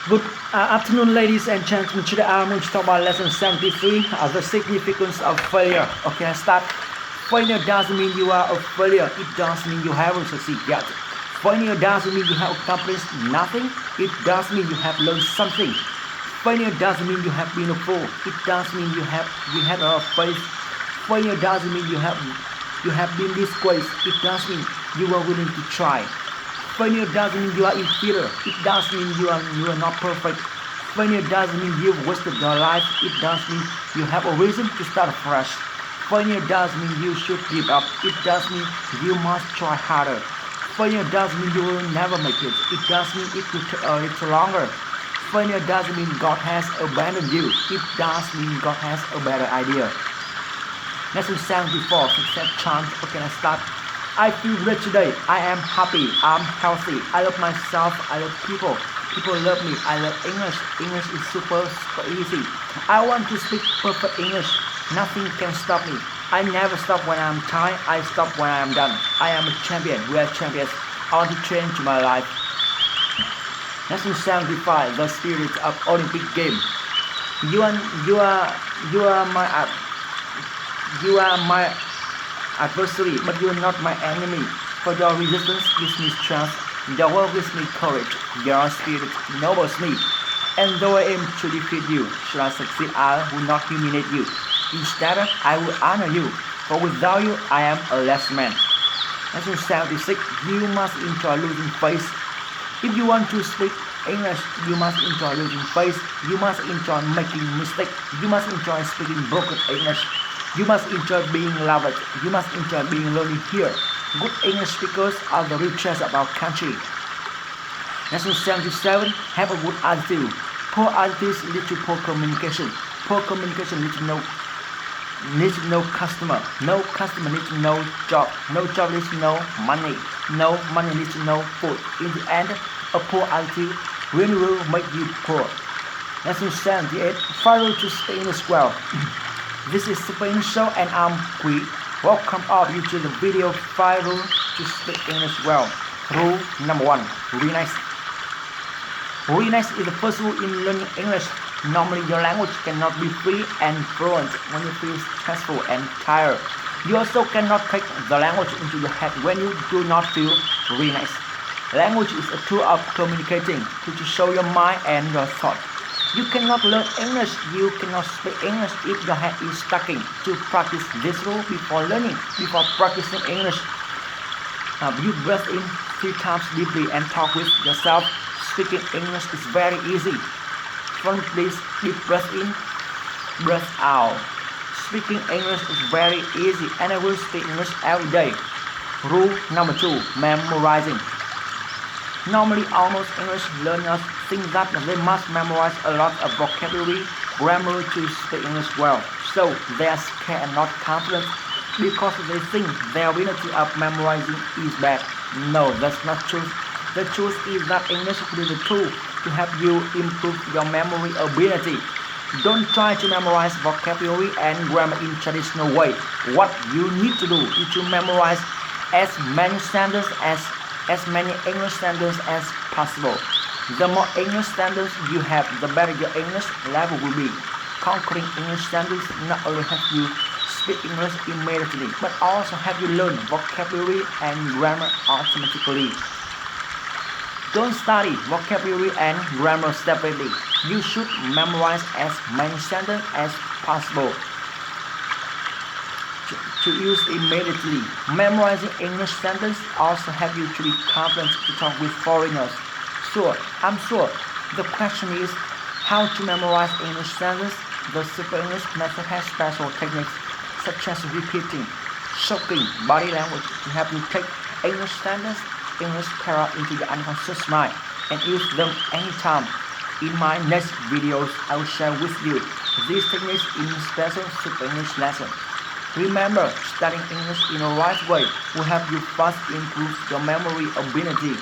Good afternoon, ladies and gentlemen. Today I'm going to talk about lesson 73, the significance of failure. Okay, let's start. Failure doesn't mean you are a failure. It doesn't mean you haven't succeeded yet. Failure doesn't mean you have accomplished nothing. It does mean you have learned something. Failure doesn't mean you have been a fool. It does mean you had a lot of faith. Failure doesn't mean you have been disgraced. It does mean you were willing to try. Failure doesn't mean you are inferior. It does mean you are not perfect. Failure doesn't mean you've wasted your life. It does mean you have a reason to start fresh. Failure doesn't mean you should give up. It does mean you must try harder. Failure doesn't mean you will never make it. It does mean it will take a little longer. Failure doesn't mean God has abandoned you. It does mean God has a better idea. Lesson 74, success chant. Okay, let's start. I feel great today. I am happy. I'm healthy. I love myself. I love people. People love me. I love English. English is super easy. I want to speak perfect English. Nothing can stop me. I never stop when I'm tired. I stop when I'm done. I am a champion. We are champions. I want to change my life. Lesson 75. The spirit of Olympic game. You are you are you are my adversary, but you are not my enemy. For your resistance gives me strength, your word gives me courage, your spirit ennobles me. And though I aim to defeat you, should I succeed, I will not humiliate you. Instead, I will honor you, for without you, I am a less man. Lesson 76. You must enjoy losing face. If you want to speak English, you must enjoy losing face. You must enjoy making mistakes. You must enjoy speaking broken English. You must enjoy being loved. You must enjoy being lonely here. Good English speakers are the richest of our country. Lesson 77. Have a good attitude. Poor attitudes lead to poor communication. Poor communication leads to no customer. No customer leads to no job. No job leads to no money. No money leads to no food. In the end, a poor attitude really will make you poor. Lesson 78. Follow to speak English well. This is Super English Show and I'm Quy. Welcome all of you to the video 5 rules to speak English well. Rule number 1. Relax. Relax is the first rule in learning English. Normally your language cannot be free and fluent when you feel stressful and tired. You also cannot take the language into your head when you do not feel relaxed. Language is a tool of communicating to show your mind and your thought. You cannot learn English, you cannot speak English if your head is stuck in. To practice this rule before practicing English, you breathe in 3 times deeply and talk with yourself. Speaking English is very easy. First, please deep breath in, breath out. Speaking English is very easy and I will speak English every day. Rule number 2. Memorizing. Normally, almost English learners think that they must memorize a lot of vocabulary, grammar to speak English well. So they are scared and not confident because they think their ability of memorizing is bad. No, that's not true. The truth is that English is a tool to help you improve your memory ability. Don't try to memorize vocabulary and grammar in traditional way. What you need to do is to memorize as many English sentences as possible. The more English sentences you have, the better your English level will be. Conquering English sentences not only help you speak English immediately, but also help you learn vocabulary and grammar automatically. Don't study vocabulary and grammar separately. You should memorize as many sentences as possible to use immediately. Memorizing English sentences also help you to be confident to talk with foreigners. I'm sure the question is how to memorize English sentences. The Super English method has special techniques such as repeating, shocking body language to help you take English sentences, English character into your unconscious mind and use them anytime. In my next videos, I will share with you these techniques in special Super English lesson. Remember, studying English in the right way will help you fast improve your memory ability.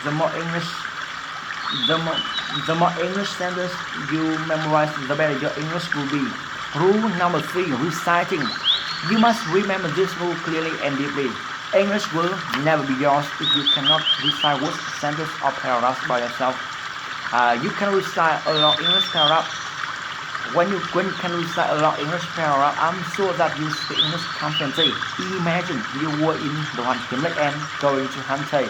The more English sentences you memorize, the better your English will be. Rule number 3. Reciting. You must remember this rule clearly and deeply. English will never be yours if you cannot recite words, sentences, or paragraphs by yourself. You can recite a long English paragraph. When you can recite a long English paragraph, I'm sure that you speak English confidently. Imagine you were in the Hoàn Kiếm Lake and going to Han Thầy.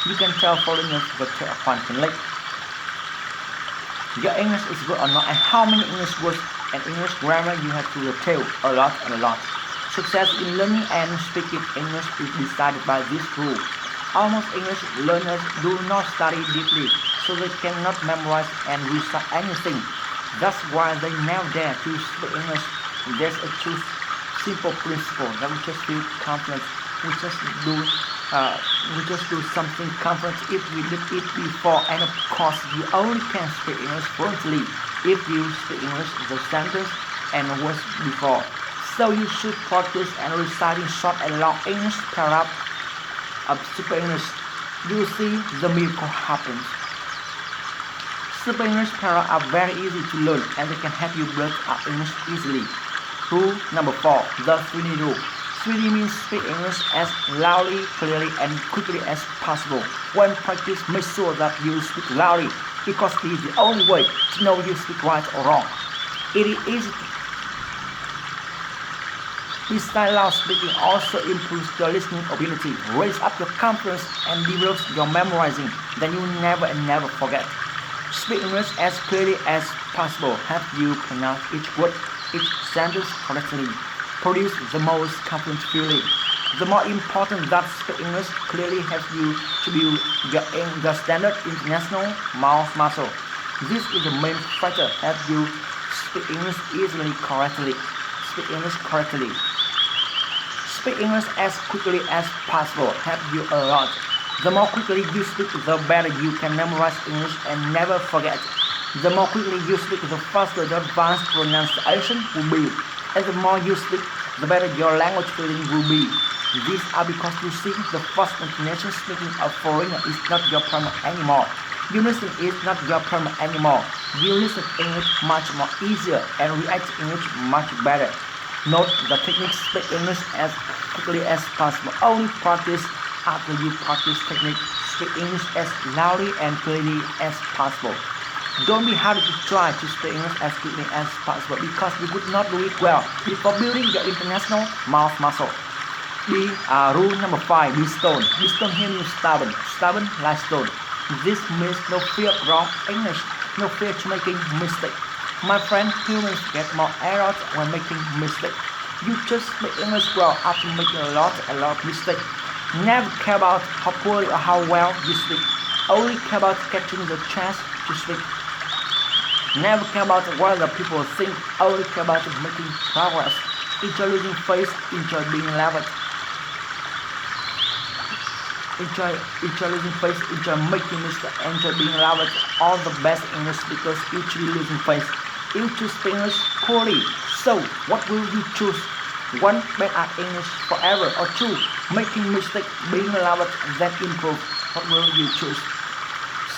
You can tell foreigners the tale of Hoàn Kiếm Lake. Your English is good or not, and how many English words and English grammar you have to retell a lot and a lot. Success in learning and speaking English is decided by this rule. Almost English learners do not study deeply, so they cannot memorize and recite anything. That's why they never dare to speak English. There's a true simple principle that we just feel confident. We just do something confident if we did it before, and of course you only can speak English fluently if you speak English the sentence and words before. So you should practice and reciting short and long English paragraph of Super English. You will see the miracle happens. Super English paragraphs are very easy to learn and they can help you brush up English easily. Rule number 4, the 3D rule. 3D means speak English as loudly, clearly, and quickly as possible. When practice, make sure that you speak loudly because it is the only way to know you speak right or wrong. It is easy. Besides loud speaking also improves your listening ability, raise up your confidence, and develops your memorizing. Then you will never and never forget. Speak English as clearly as possible. Help you pronounce each word, each sentence correctly. Produce the most confident feeling. The more important that speak English clearly helps you to build your standard international mouth muscle. This is the main factor help you speak English easily correctly. Speak English correctly. Speak English as quickly as possible help you a lot. The more quickly you speak, the better you can memorize English and never forget. The more quickly you speak, the faster the advanced pronunciation will be. And the more you speak, the better your language feeling will be. These are because you see the first intonation speaking of foreigner is not your problem anymore. You listen is not your problem anymore. You listen English much more easier and react English much better. Note the technique speak English as quickly as possible. Only practice after you practice technique speak English as loudly and clearly as possible. Don't be hard to try to speak English as quickly as possible because you could not do it well before building your international mouth muscle. Rule number 5, be stone. Be stone here means stubborn. Stubborn like stone. This means no fear of wrong English, no fear to making mistake. My friend, humans get more errors when making mistakes. You just speak English well after making a lot of mistakes. Never care about how poorly or how well you speak. Only care about catching the chance to speak. Never care about what other people think. Only care about making progress. Enjoy losing face. Enjoy being laughed. Enjoy losing face. Enjoy making mistakes. Enjoy being laughed. All the best English speakers usually losing face. You choose English poorly. So what will you choose? 1. Bad at English forever, or 2. Making mistakes, being laughed, then improve. What will you choose?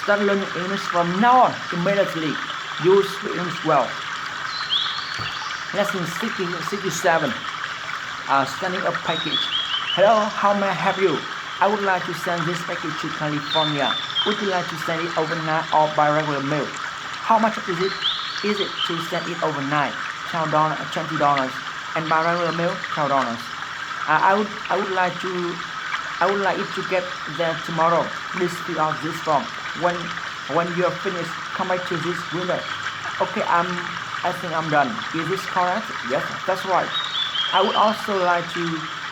Start learning English from now on immediately. You speak English well. Lesson 67. Sending a package. Hello, how may I help you? I would like to send this package to California. Would you like to send it overnight or by regular mail? How much is it? Is it to send it overnight? $20, and by regular mail $12. I would like it to get there tomorrow. Please fill out this form. When you are finished, come back to this window. Okay, I think I'm done. Is this correct? Yes, that's right. I would also like to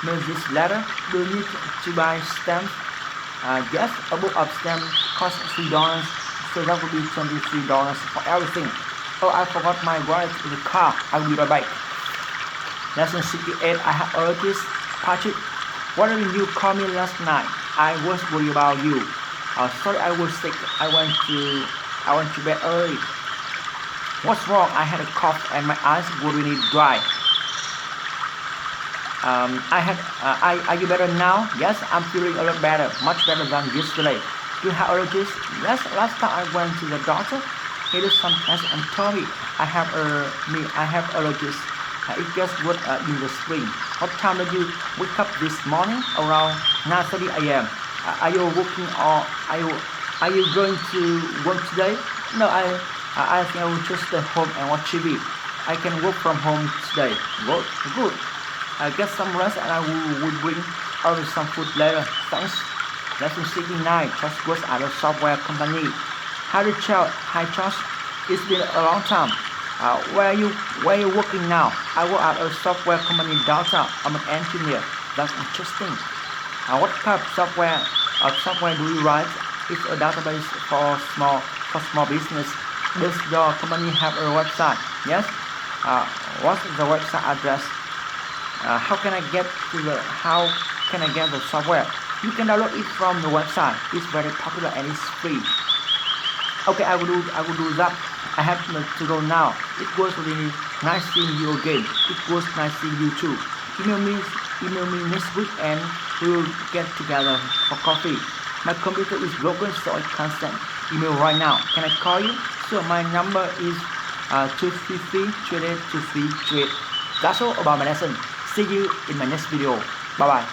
mail this letter. Do you need to buy stamps? Yes, a book of stamps costs $3, so that would be $23 for everything. Oh, I forgot my wallet in the car. I will be right back. Lesson 68. I have allergies. Patrick, why didn't you call me last night? I was worried about you. Sorry, I was sick. I went to bed early. What's wrong? I had a cough and my eyes were really dry. Are you better now? Yes, I'm feeling a lot better, much better than yesterday. Do you have allergies? Yes, last time I went to the doctor, he did some tests and told me I have allergies. It gets good in the spring. What time did you wake up this morning? Around 9:30 a.m. Are you working or are you going to work today? No, I think I will just stay home and watch TV. I can work from home today. Good. I get some rest and I will bring over some food later. Thanks. Lesson 69. Josh works at a software company. Hi Josh. It's been a long time. Where are you working now? I work at a software company downtown. I'm an engineer. That's interesting. What kind of software do you write? It's a database for small business. Does your company have a website? Yes. What's the website address? How can I get the software? You can download it from the website. It's very popular and it's free. Okay, I will do that. I have to go now. It was really nice seeing you again. It was nice seeing you too. Email me next week and we will get together for coffee. My computer is broken so I can't send email right now. Can I call you? So my number is 233-382338. That's all about my lesson. See you in my next video. Bye bye.